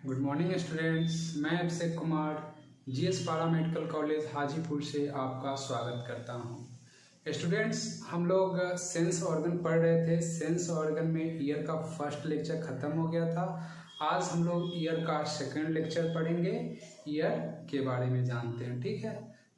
Good morning students, मैं Abhishek Kumar GS पारा medical college Hajipur से आपका स्वागत करता हूं। स्टूडेंट्स, हम लोग सेंस ऑर्गन पढ़ रहे थे। सेंस ऑर्गन में ईयर का फर्स्ट लेक्चर ख़त्म हो गया था। आज हम लोग ईयर का सेकंड लेक्चर पढ़ेंगे। ईयर के बारे में जानते हैं, ठीक है।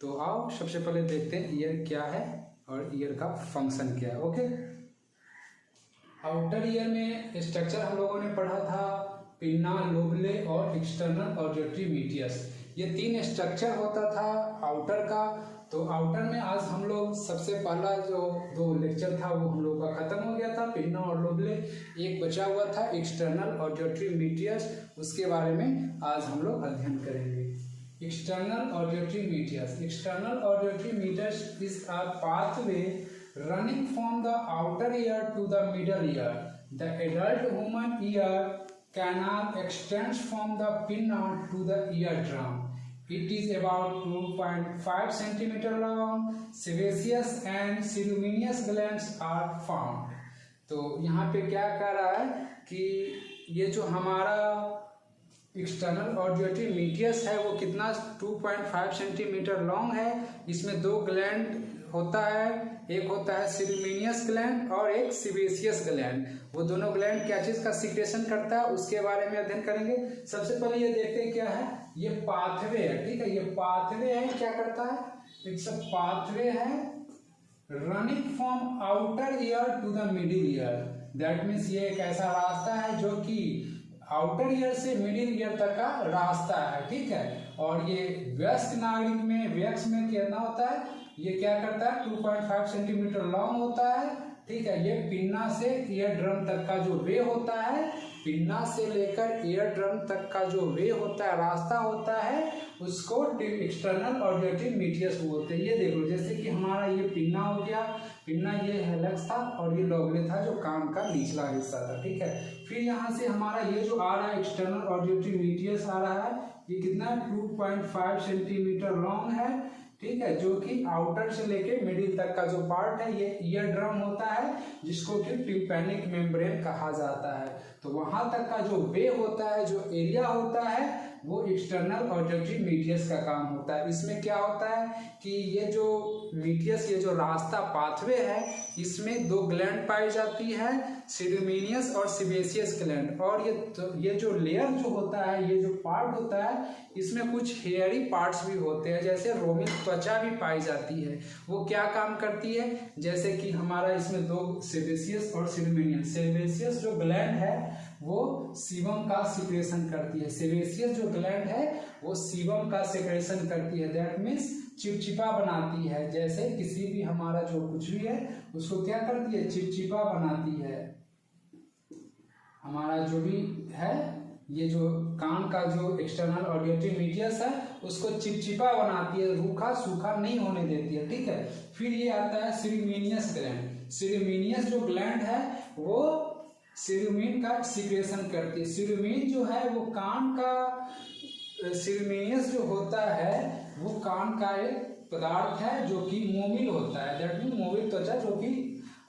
तो आओ सबसे पहले देखते हैं ईयर क्या है और ईयर का फंक्शन क्या है। ओके, आउटर ईयर में स्ट्रक्चर हम लोगों ने पढ़ा था पिन्ना, लोबले और एक्सटर्नल ऑडिटरी मीडियस। ये तीन स्ट्रक्चर होता था आउटर का। तो आउटर में आज हम लोग सबसे पहला जो दो लेक्चर था वो हम लोग का खत्म हो गया था, पिन्ना और लोबले। एक बचा हुआ था एक्सटर्नल ऑडिटरी मीडियस, उसके बारे में आज हम लोग अध्ययन करेंगे। External auditory medius. External auditory medius is a pathway running from the outer ear to the middle ear. The adult human ear canal extends from the pinna to the eardrum. It is about 2.5 centimeter long. Sebaceous and ceruminous glands are found. तो यहाँ पे क्या कह रहा है कि ये जो हमारा एक्सटर्नल ऑडिटरी मीडियस है वो कितना 2.5 सेंटीमीटर लॉन्ग है। इसमें दो ग्लैंड होता है, एक होता है सिरुमिनियस ग्लैंड और एक सीबेसियस ग्लैंड। वो दोनों ग्लैंड क्या चीज का सिक्रेशन करता है उसके बारे में अध्ययन करेंगे। सबसे पहले ये देखते हैं क्या है, ये पाथवे है, ठीक है। ये पाथवे है, क्या करता है, इट्स अ पाथवे है running from outer ear to the middle ear. That means ये एक ऐसा रास्ता है जो कि आउटर ईयर से मिडिल ईयर तक का रास्ता है, ठीक है। और ये वयस्क नागरिक में, वयस्क में कितना होता है, ये क्या करता है 2.5 सेंटीमीटर लॉन्ग होता है, ठीक है। ये पिन्ना से ईयर ड्रम तक का जो वे होता है, पिन्ना से लेकर ईयर ड्रम तक का जो वे होता है, रास्ता होता है, उसको एक्सटर्नल ऑडिटरी मीडियस बोलते हैं। ये देखो, जैसे कि हमारा ये पिन्ना हो गया, पिन्ना ये हेलक्स था और ये लोबले था जो कान का निचला हिस्सा था, ठीक है। फिर यहाँ से हमारा ये जो आ रहा है एक्सटर्नल ऑडिटरी मीडियस आ रहा है, ये कितना 2.5 सेंटीमीटर लॉन्ग है, ठीक है। जो कि आउटर से लेके मिडिल तक का जो पार्ट है ये ईयर ड्रम होता है, जिसको कि टिम्पैनिक मेम्ब्रेन कहा जाता है। तो वहां तक का जो वे होता है, जो एरिया होता है, वो एक्सटर्नल ऑडिटरी मीडियस का काम होता है। इसमें क्या होता है कि ये जो मीडियस, ये जो रास्ता पाथवे है, इसमें दो ग्लैंड पाई जाती है, सिरुमिनियस और सीबेसियस ग्लैंड। और ये जो लेयर जो होता है, ये जो पार्ट होता है, इसमें कुछ हेयरी पार्ट्स भी होते हैं, जैसे रोमिल त्वचा भी पाई जाती है। वो क्या काम करती है, जैसे कि हमारा इसमें दो सेबेसियस और सिरुमिनियस। सेबेसियस जो ग्लैंड है वो सीबम का सिक्रेशन करती है। सेबेसियस जो ग्लैंड है वो सीबम का सिक्रेशन करती है। दैट मीन्स चिपचिपा बनाती है। जैसे किसी भी हमारा जो कुछ भी है उसको क्या करती है, चिपचिपा बनाती है। हमारा जो भी है, ये जो कान का जो एक्सटर्नल ऑडिटरी मीडियस है उसको चिपचिपा बनाती है, रूखा सूखा नहीं होने देती है, ठीक है। फिर ये आता है सिरुमिनियस ग्लैंड। सिरुमिनियस जो ग्लैंड है वो सिरुमिन का सिक्रेशन करती है। सिरुमिन जो है वो कान का, सिरुमिनियस जो होता है वो कान का एक पदार्थ है जो कि मोमिल होता है। दैट मीन मोमिल त्वचा, जो कि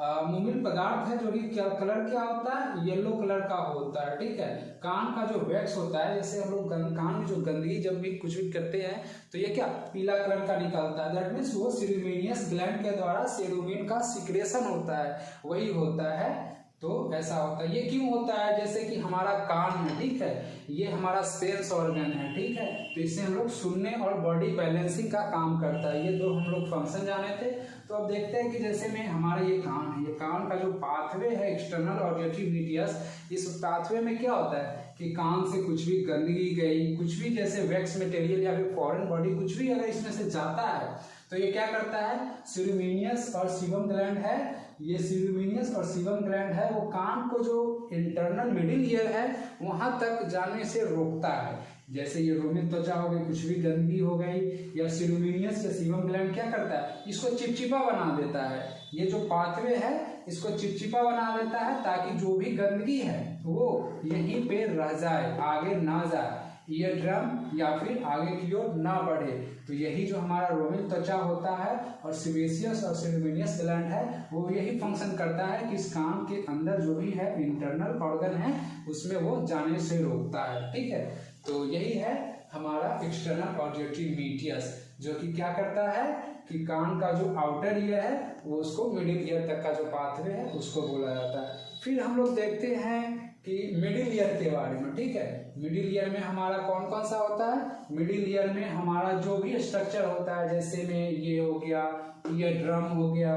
मोमिल पदार्थ है, जो कि क्या कलर क्या होता है, येलो कलर का होता है, ठीक है। कान का जो वैक्स होता है, जैसे हम लोग कान में जो गंदगी जब भी कुछ भी करते हैं तो ये क्या पीला कलर का निकलता है। दैट मीन्स वो सिरुमिनियस ग्लैंड के द्वारा सेरुमिन का सिक्रेशन होता है, वही होता है। तो ऐसा होता है। ये क्यों होता है, जैसे कि हमारा कान है, ठीक है, ये हमारा सेंस ऑर्गन है, ठीक है। तो इससे हम लोग सुनने और बॉडी बैलेंसिंग का काम करता है। ये दो हम लोग फंक्शन जाने थे। तो अब देखते हैं कि जैसे में हमारा ये कान है, ये कान का जो पाथवे है एक्सटर्नल ऑडिटरी मीडियस, इस पाथवे में क्या होता है कि कान से कुछ भी गंदगी गई, कुछ भी जैसे वैक्स मटेरियल या फिर फॉरेन बॉडी कुछ भी अगर इसमें से जाता है तो ये क्या करता है, सिरुमिनियस और सीबम ग्लैंड है, ये सिरुमिनियस और सीबम ग्लैंड है, वो कान को जो इंटरनल मिडिल ईयर है वहां तक जाने से रोकता है। जैसे ये रोमिल त्वचा हो गई, कुछ भी गंदगी हो गई, या सिरुमिनियस या सीबम ग्लैंड क्या करता है, इसको चिपचिपा बना देता है। ये जो पाथवे है इसको चिपचिपा बना देता है ताकि जो भी गंदगी है वो यहीं पे रह जाए, आगे ना जाए। ईयर ड्रम या फिर आगे की ओर ना बढ़े। तो यही जो हमारा रोमन त्वचा होता है और सीबेशियस और सेरेब्रेनियस ग्लैंड है वो यही फंक्शन करता है कि इस कान के अंदर जो भी है इंटरनल ऑर्गन है उसमें वो जाने से रोकता है। ठीक है, तो यही है हमारा एक्सटर्नल ऑडियोटरी मीडियस, जो कि क्या करता है कि कान का जो आउटर ईयर है वो उसको मिडिल ईयर तक का जो पाथवे है उसको बोला जाता है। फिर हम लोग देखते हैं कि मिडिल ईयर के बारे में। ठीक है, मिडिल ईयर में हमारा कौन कौन सा होता है? मिडिल ईयर में हमारा जो भी स्ट्रक्चर होता है, जैसे में ये हो गया ईयर ड्रम हो गया,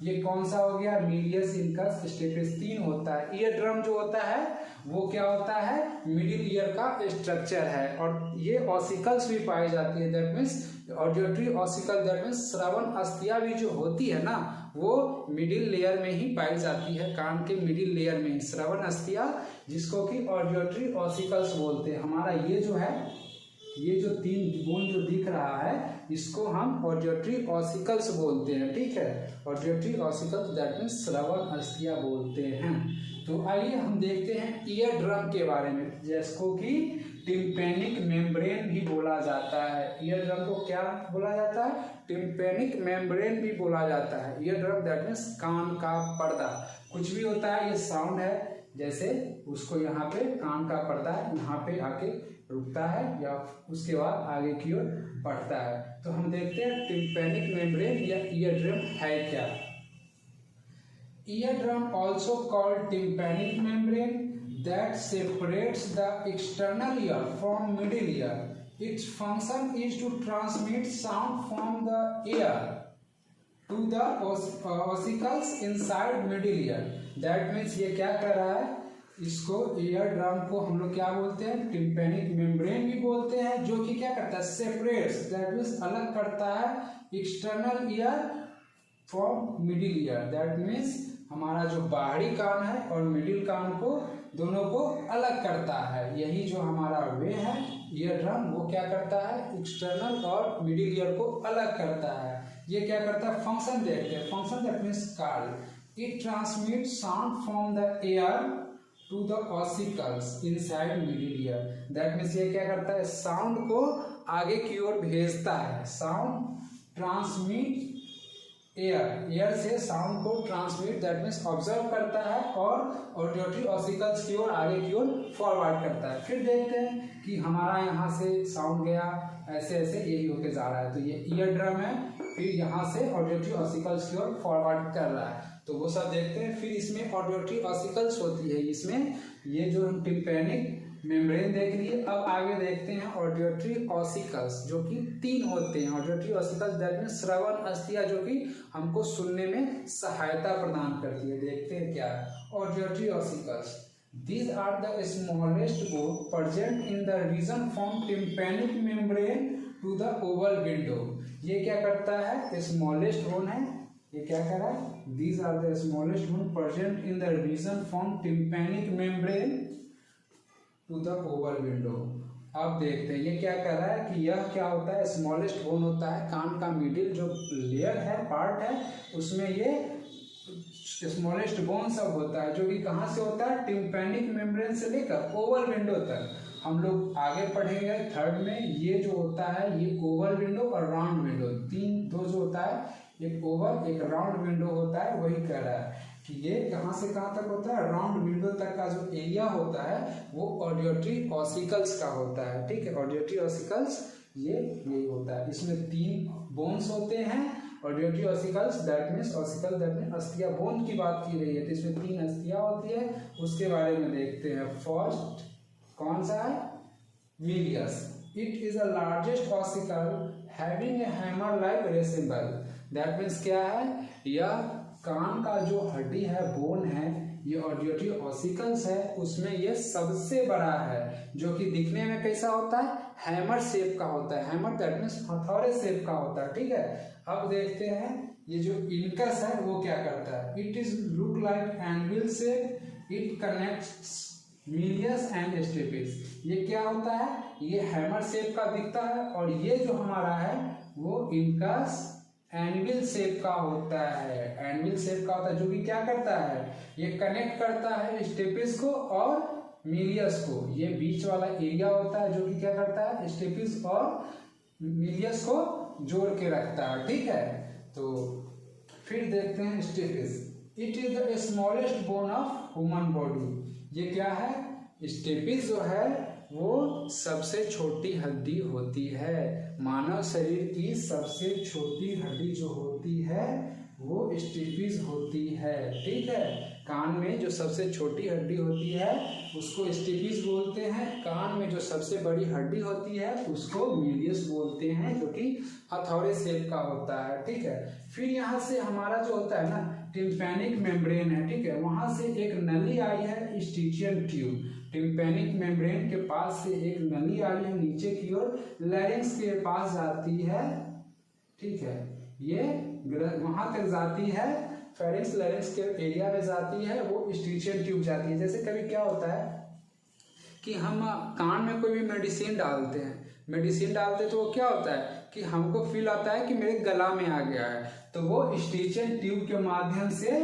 ये कौन सा हो गया मीडियस इनकस स्टेपिस 3 होता है। ईयर ड्रम जो होता है वो क्या होता है? मिडिल ईयर का स्ट्रक्चर है और ये ऑसिकल्स भी पाई जाती है, that means auditory ossicle, that means श्रवण अस्थियां भी जो होती है ना वो मिडिल लेयर में ही पाई जाती है, कान के मिडिल लेयर में ही श्रवण अस्थियां, जिसको कि ऑडियोटरी ऑसिकल्स बोलते हैं। हमारा ये जो है, ये जो 3 बोन जो दिख रहा है इसको हम ऑडियोटरी ऑसिकल्स बोलते हैं। ठीक है, ऑडियोटरी ऑसिकल्स दैट मीन्स श्रवण अस्थियां बोलते हैं। तो आइए हम देखते हैं ईयर ड्रम के बारे में, जिसको कि टिम्पैनिक मेम्ब्रेन भी बोला जाता है। ईयर ड्रम को क्या बोला जाता है? टिम्पैनिक मेम्ब्रेन भी बोला जाता है। ईयर ड्रम दैट मीन्स कान का पर्दा। कुछ भी होता है, ये साउंड है, जैसे उसको यहाँ पे कान का पर्दा यहाँ पे आके रुकता है या उसके बाद आगे की ओर बढ़ता है। तो हम देखते हैं टिम्पैनिक मेम्ब्रेन या ईयर ड्रम है क्या। Eardrum also called tympanic membrane that separates the external ear from middle ear. Its function is to transmit sound from the ear to the ossicles inside middle ear. That means ये क्या कर रहा है? इसको ear drum को हम लोग क्या बोलते हैं? टिम्पैनिक मेम्ब्रेन भी बोलते हैं, जो कि क्या करता है? सेपरेट्स, दैट मीन्स अलग करता है external ear from middle ear. That means हमारा जो बाहरी कान है और मिडिल कान को दोनों को अलग करता है। यही जो हमारा वे है ईयर ड्रम, वो क्या करता है? एक्सटर्नल और मिडिल ईयर को अलग करता है। ये क्या करता है? फंक्शन देखते हैं। Function that means called it transmit sound from the air to the ossicles inside middle ear. That means ये क्या करता है? साउंड को आगे की ओर भेजता है। साउंड ट्रांसमिट एयर से साउंड को ट्रांसमिट दैट मीन्स ऑब्जर्व करता है और ऑडियोटरी ऑसिकल्स की ओर आगे की ओर फॉरवर्ड करता है। फिर देखते हैं कि हमारा यहाँ से साउंड गया ऐसे ऐसे यही होके जा रहा है, तो ये ईयर ड्रम है, फिर यहाँ से ऑडियोटरी ऑसिकल्स की ओर फॉरवर्ड कर रहा है। तो वो सब देखते हैं। फिर इसमें ऑडियोटरी ऑसिकल्स होती है, इसमें ये जो हम टिम्पैनिक मेम्ब्रेन देख लिए। अब आगे देखते हैं ऑडियोटरी ऑसिकल्स, जो कि 3 होते हैं। ऑडियोटरी ऑसिकल्स दैट मीन्स श्रवण अस्थियां, जो कि हमको सुनने में सहायता प्रदान करती है। देखते हैं क्या है auditory ossicles. These are the smallest bone present in the region from tympanic membrane to the oval window. ये क्या करता है? स्मॉलेस्ट बोन है। ये क्या कर रहा है? These are the smallest bone present in the region from tympanic membrane to the oval window. अब देखते हैं ये क्या कर रहा है कि यह क्या होता है? स्मॉलेस्ट बोन होता है, कान का मिडिल जो लेयर है, पार्ट है, उसमें ये स्मॉलेस्ट बोन सब होता है, जो कि कहाँ से होता है? टिम्पैनिक मेम्ब्रेन से लेकर ओवल विंडो तक। हम लोग आगे पढ़ेंगे 3rd में। ये जो होता है ये ओवल विंडो और राउंड विंडो, 2 जो होता है, एक ओवल एक राउंड विंडो होता है। वही कह रहा है कि ये कहाँ से कहाँ तक होता है? राउंड विंडो तक का जो एरिया होता है वो ऑडियोटरी ऑसिकल्स का होता है। ठीक है, ऑडियोटरी ऑसिकल्स ये यही होता है। इसमें 3 बोन्स होते हैं। Auditory ossicles that means ossicle that means अस्थिया, बोन की बात की रही है तो इसमें 3 अस्थियां होती है। उसके बारे में देखते हैं। फर्स्ट कौन सा है? मीडियस। It is the largest ossicle having a hammer like resemble. That means क्या है? यह कान का जो हड्डी है, बोन है, ये ऑडियोटरी ऑसिकल्स है, उसमें ये सबसे बड़ा है, जो कि दिखने में कैसा होता है? हैमर शेप का होता है। हैमर दैट मीन्स हथौड़े शेप का होता है। ठीक है, अब देखते हैं ये जो इनकस है वो क्या करता है? It is look like anvil shape. It connects medius and stapes. ये क्या होता है? ये हैमर शेप का दिखता है और ये जो हमारा है वो इनकस एनविल शेप का होता है। एनविल शेप का होता है, जो कि क्या करता है? ये कनेक्ट करता है स्टेपिस को और मिलियस को, ये बीच वाला एरिया होता है जो कि क्या करता है, स्टेपिस और मिलियस को जोड़ के रखता है, ठीक है। तो फिर देखते हैं stapes. It is the smallest bone of human body. ये क्या है, स्टेपिस जो है वो सबसे छोटी हड्डी होती है। मानव शरीर की सबसे छोटी हड्डी जो होती है वो स्टेपिस होती है, ठीक है। कान में जो सबसे छोटी हड्डी होती है उसको स्टेपिस बोलते हैं। कान में जो सबसे बड़ी हड्डी होती है उसको मिलियस बोलते हैं, जो कि हथौड़े शेप का होता है, ठीक है। फिर यहाँ से हमारा जो होता है ना टिम्पैनिक मेम्ब्रेन है, ठीक है, वहां से एक नली आई है स्टिचियन ट्यूब। टिम्पैनिक मेम्ब्रेन के पास से एक नली आई है नीचे की ओर, लैरिंक्स के पास जाती है, ठीक है, ये वहां तक जाती है, फेरिंक्स लैरिंक्स के एरिया में जाती है, वो स्टिचियन ट्यूब जाती है। जैसे कभी क्या होता है कि हम कान में कोई भी मेडिसिन डालते हैं, मेडिसिन डालते तो वो क्या होता है कि हमको फील आता है कि मेरे गला में आ गया है, तो वो स्टिचियन ट्यूब के माध्यम से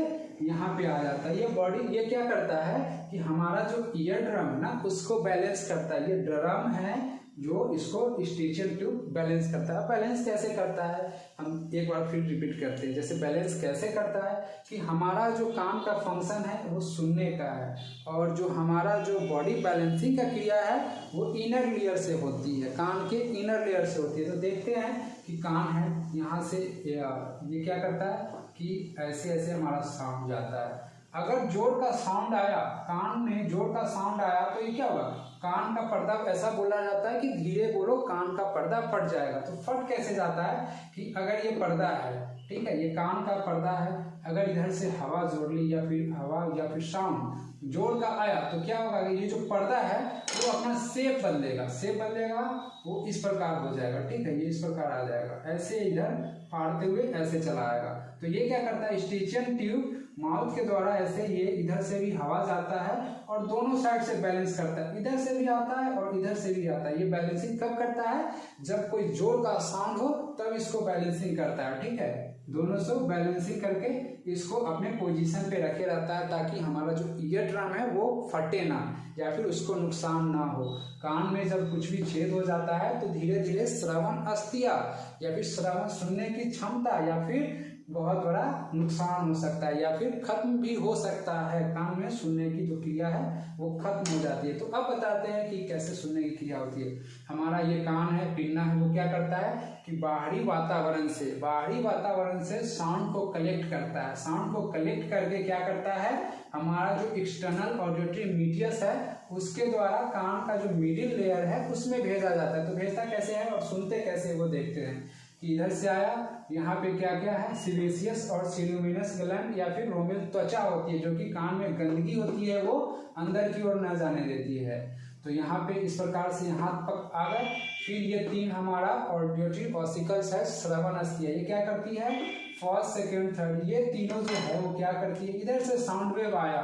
यहाँ पे आ जाता है। ये बॉडी ये क्या करता है कि हमारा जो ईयर ड्रम है ना उसको बैलेंस करता है। ये ड्रम है जो इसको स्टिचियन ट्यूब बैलेंस करता है। बैलेंस कैसे करता है, हम एक बार फिर रिपीट करते हैं। जैसे बैलेंस कैसे करता है कि हमारा जो कान का फंक्शन है वो सुनने का है, और जो हमारा जो बॉडी बैलेंसिंग का क्रिया है वो इनर लेयर से होती है, कान के इनर लेयर से होती है। तो देखते हैं कि कान है, यहाँ से ये क्या करता है कि ऐसे ऐसे हमारा साउंड जाता है। अगर जोर का साउंड आया, कान में जोर का साउंड आया तो ये क्या होगा, कान का पर्दा, ऐसा बोला जाता है कि धीरे बोलो कान का पर्दा फट जाएगा। तो फट कैसे जाता है कि अगर ये पर्दा है, ठीक है, ये कान का पर्दा है, अगर इधर से हवा जोड़ ली या फिर हवा या फिर साउंड जोर का आया तो क्या होगा कि ये जो पर्दा है वो अपना शेप बदलेगा, शेप बदलेगा, वो इस प्रकार हो जाएगा, ठीक है, ये इस प्रकार आ जाएगा, ऐसे इधर फाड़ते हुए ऐसे चला आएगा। तो ये क्या करता है, स्टिचियन ट्यूब माउथ के द्वारा ऐसे ये इधर से भी हवा जाता है और दोनों साइड से बैलेंस करता है, इधर से भी आता है और इधर से भी आता है। ये बैलेंसिंग कब करता है, जब कोई जोर का साउंड हो तब इसको बैलेंसिंग करता है, ठीक है। दोनों से बैलेंसिंग करके इसको अपने पोजीशन पे रखे रहता है ताकि हमारा जो ईयर ड्रम है वो फटे ना या फिर उसको नुकसान ना हो। कान में जब कुछ भी छेद हो जाता है तो धीरे धीरे श्रवण अस्थिया या फिर श्रवण सुनने की क्षमता या फिर बहुत बड़ा नुकसान हो सकता है या फिर खत्म भी हो सकता है। कान में सुनने की जो क्रिया है वो खत्म हो जाती है। तो अब बताते हैं कि कैसे सुनने की क्रिया होती है। हमारा ये कान है, पिन्ना है, वो क्या करता है कि बाहरी वातावरण से साउंड को कलेक्ट करता है। साउंड को कलेक्ट करके क्या करता है, हमारा जो एक्सटर्नल ऑडिटरी मीडियस है उसके द्वारा कान का जो मिडिल लेयर है उसमें भेजा जाता है। तो भेजता कैसे है और सुनते कैसे वो देखते हैं कि इधर से आया, यहाँ पे क्या क्या है, सिलिशियस और सिल्यूमिनस ग्लैंड या फिर रोमेल त्वचा होती है जो कि कान में गंदगी होती है वो अंदर की ओर न जाने देती है। तो यहाँ पे इस प्रकार से यहाँ तक आ गए। फिर ये तीन हमारा ऑडिटरी ऑसिकल्स है, श्रवण अस्थिया, ये क्या करती है, फर्स्ट सेकेंड थर्ड, ये तीनों जो है वो क्या करती है, इधर से साउंड वेव आया,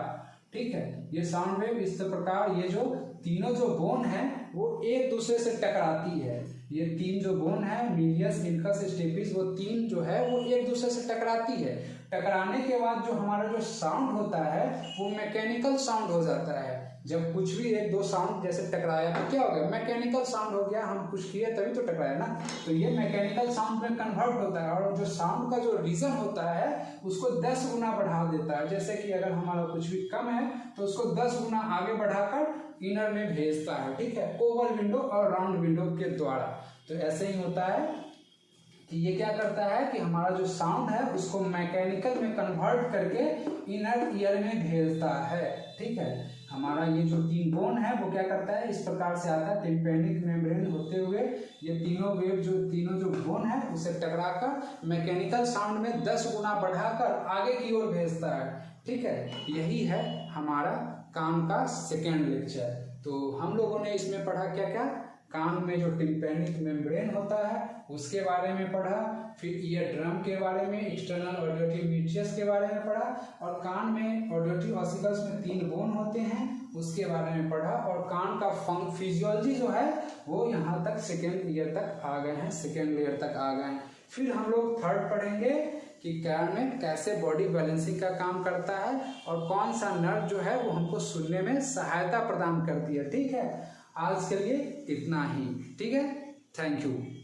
ठीक है, ये साउंड वेव इस प्रकार, ये जो तीनों जो बोन है वो एक दूसरे से टकराती है। ये तीन जो बोन है, मीडियस, इनकस, स्टेपिस, वो तीन जो है वो एक दूसरे से टकराती है। टकराने के बाद जो हमारा जो साउंड होता है वो मैकेनिकल साउंड हो जाता है। जब कुछ भी एक दो साउंड जैसे टकराया तो क्या हो गया, मैकेनिकल साउंड हो गया, हम कुछ किए तभी तो टकराया ना। तो ये मैकेनिकल साउंड में कन्वर्ट होता है और जो साउंड का जो रीजन होता है उसको 10 गुना बढ़ा देता है। जैसे कि अगर हमारा कुछ भी कम है तो उसको 10 गुना आगे बढ़ाकर इनर में भेजता है, ठीक है, ओवल विंडो और राउंड विंडो के द्वारा। तो ऐसे ही होता है कि ये क्या करता है कि हमारा जो साउंड है उसको मैकेनिकल में कन्वर्ट करके इनर ईयर में भेजता है, ठीक है। हमारा ये जो तीन बोन है वो क्या करता है, इस प्रकार से आता है, टिम्पैनिक मेम्ब्रेन होते हुए ये तीनों वेव तीनों जो बोन है उसे टकराकर मैकेनिकल साउंड में 10 गुना बढ़ाकर आगे की ओर भेजता है, ठीक है। यही है हमारा कान का सेकेंड लेक्चर। तो हम लोगों ने इसमें पढ़ा क्या क्या, कान में जो टिम्पैनिक मेम्ब्रेन होता है उसके बारे में पढ़ा, फिर ईयर ड्रम के बारे में, एक्सटर्नल ऑडिटरी मीडियस के बारे में पढ़ा, और कान में ऑडिटरी ऑसिकल्स में 3 बोन होते हैं उसके बारे में पढ़ा, और कान का फिजियोलॉजी जो है वो यहाँ तक सेकेंड ईयर तक आ गए हैं, सेकेंड लेयर तक आ गए हैं। फिर हम लोग थर्ड पढ़ेंगे कि कान में कैसे बॉडी बैलेंसिंग का काम करता है और कौन सा नर्व जो है वो हमको सुनने में सहायता प्रदान करती है। ठीक है, आज के लिए इतना ही। ठीक है, थैंक यू।